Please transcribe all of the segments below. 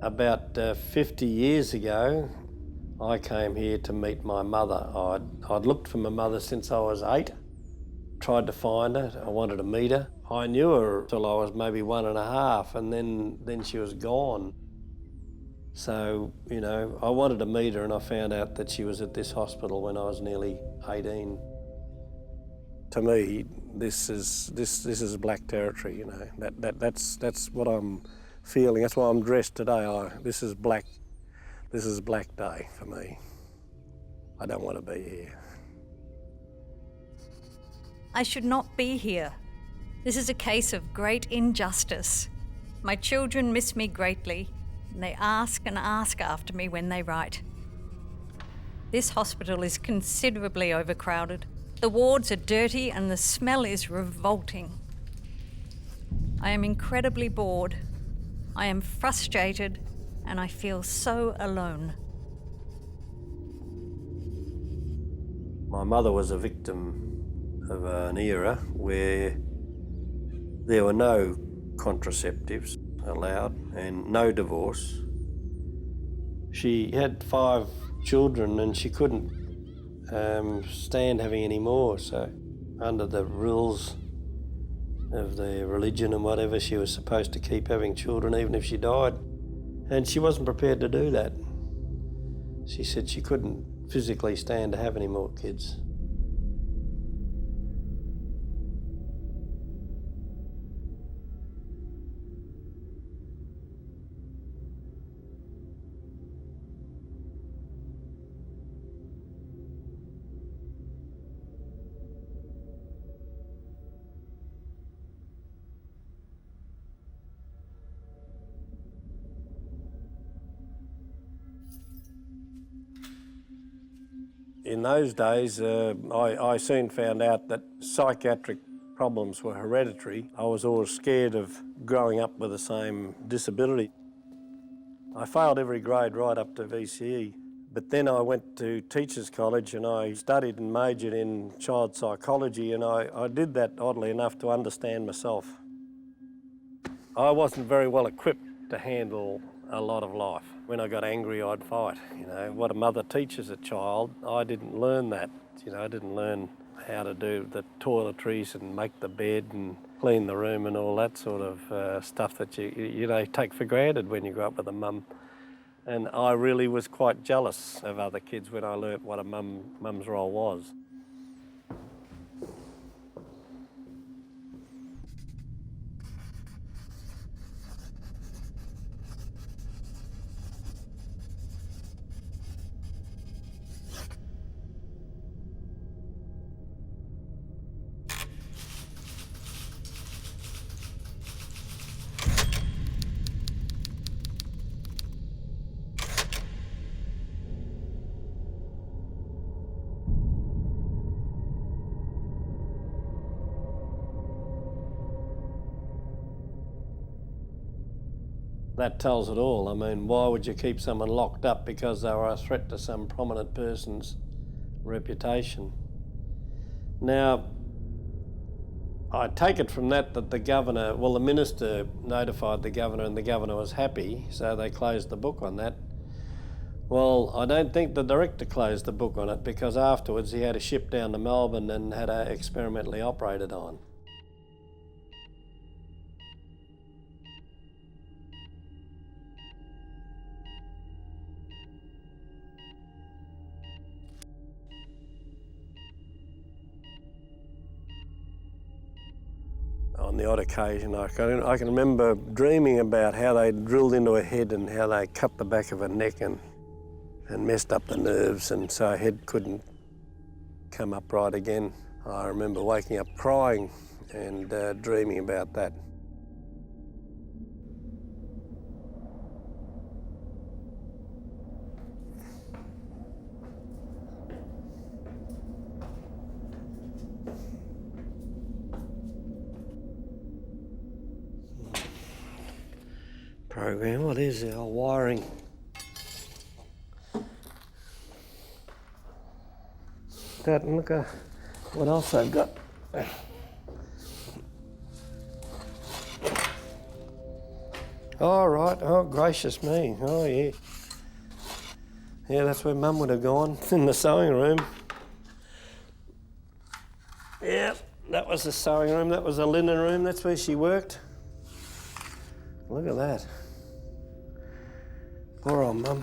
About 50 years ago, I came here to meet my mother. I'd looked for my mother since I was 8, tried to find her, I wanted to meet her. I knew her till I was maybe 1.5, and then she was gone. So, you know, I wanted to meet her, and I found out that she was at this hospital when I was nearly 18. To me, this is black territory, you know. That's what I'm feeling. That's why I'm dressed today. This is black day for me. I don't want to be here. I should not be here. This is a case of great injustice. My children miss me greatly, and they ask and ask after me when they write. This hospital is considerably overcrowded. The wards are dirty and the smell is revolting. I am incredibly bored. I am frustrated and I feel so alone. My mother was a victim of an era where there were no contraceptives allowed and no divorce. She had 5 children and she couldn't stand having any more, so under the rules of the religion and whatever, she was supposed to keep having children even if she died, and she wasn't prepared to do that. She said she couldn't physically stand to have any more kids. In those days, I soon found out that psychiatric problems were hereditary. I was always scared of growing up with the same disability. I failed every grade right up to VCE, but then I went to Teachers College and I studied and majored in child psychology, and I did that, oddly enough, to understand myself. I wasn't very well equipped to handle a lot of life. When I got angry, I'd fight. You know, what a mother teaches a child, I didn't learn that. You know, I didn't learn how to do the toiletries and make the bed and clean the room and all that sort of stuff that you know, take for granted when you grow up with a mum. And I really was quite jealous of other kids when I learnt what a mum's role was. That tells it all. I mean, why would you keep someone locked up because they were a threat to some prominent person's reputation? Now, I take it from that the governor, well, the minister notified the governor and the governor was happy, so they closed the book on that. Well, I don't think the director closed the book on it because afterwards he had a ship down to Melbourne and had her experimentally operated on. On the odd occasion, I can remember dreaming about how they drilled into her head and how they cut the back of her neck and messed up the nerves, and so her head couldn't come upright again. I remember waking up crying and dreaming about that. Program, what is it? Oh, wiring. That, and look at what else I've got. Oh, right. Oh, gracious me. Oh, yeah. Yeah, that's where Mum would have gone, in the sewing room. Yeah, that was the sewing room. That was the linen room. That's where she worked. Look at that. Poor old Mum.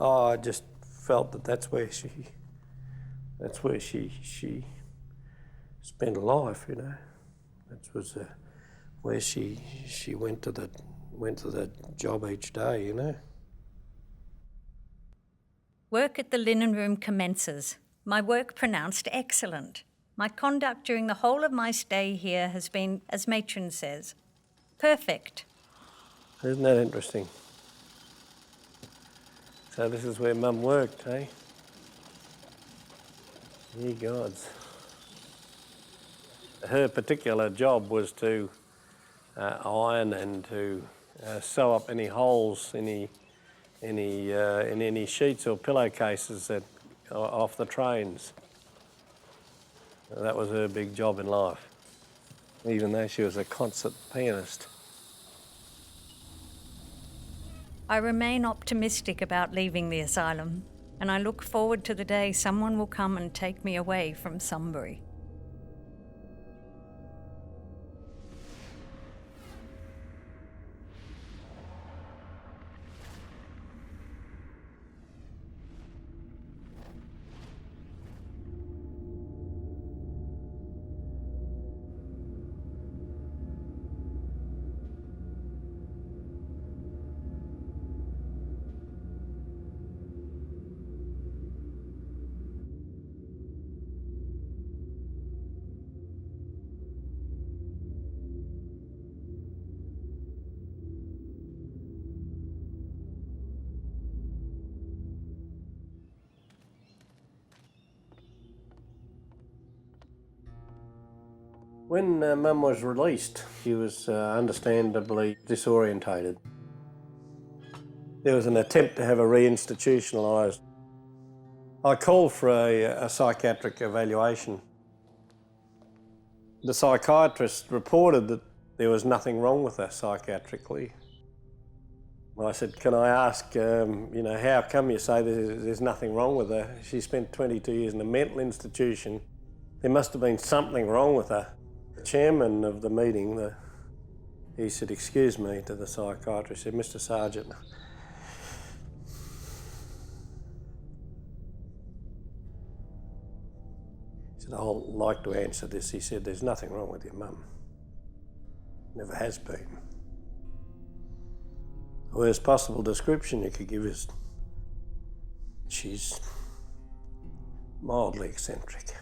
Oh, I just felt that that's where she spent a life, you know. That was where she went to the job each day, you know. Work at the linen room commences. My work pronounced excellent. My conduct during the whole of my stay here has been, as matron says, perfect. Isn't that interesting? So this is where Mum worked, eh? Ye gods. Her particular job was to iron and to sew up any holes, in any sheets or pillowcases that off the trains. That was her big job in life, even though she was a concert pianist. I remain optimistic about leaving the asylum, and I look forward to the day someone will come and take me away from Sunbury. When Mum was released, she was understandably disorientated. There was an attempt to have her reinstitutionalised. I called for a psychiatric evaluation. The psychiatrist reported that there was nothing wrong with her psychiatrically. I said, can I ask, how come you say there's nothing wrong with her? She spent 22 years in a mental institution. There must have been something wrong with her. The chairman of the meeting, he said, excuse me, to the psychiatrist, he said, Mr. Sargent, he said, I'd like to answer this. He said, there's nothing wrong with your mum. Never has been. The worst possible description you could give is she's mildly eccentric.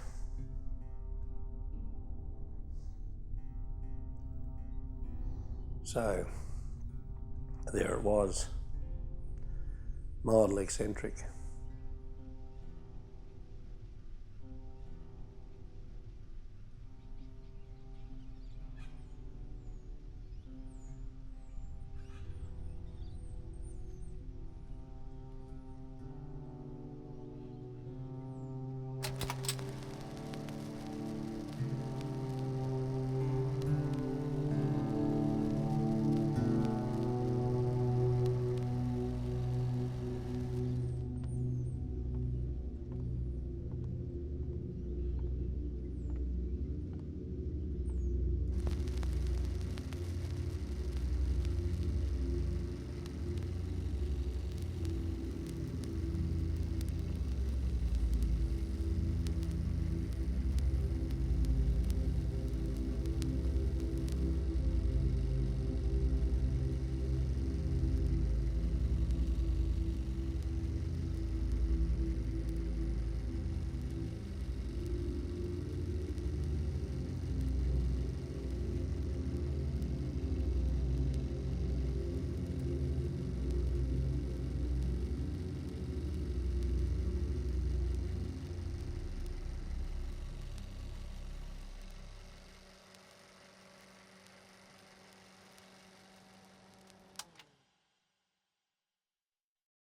So there it was, mildly eccentric.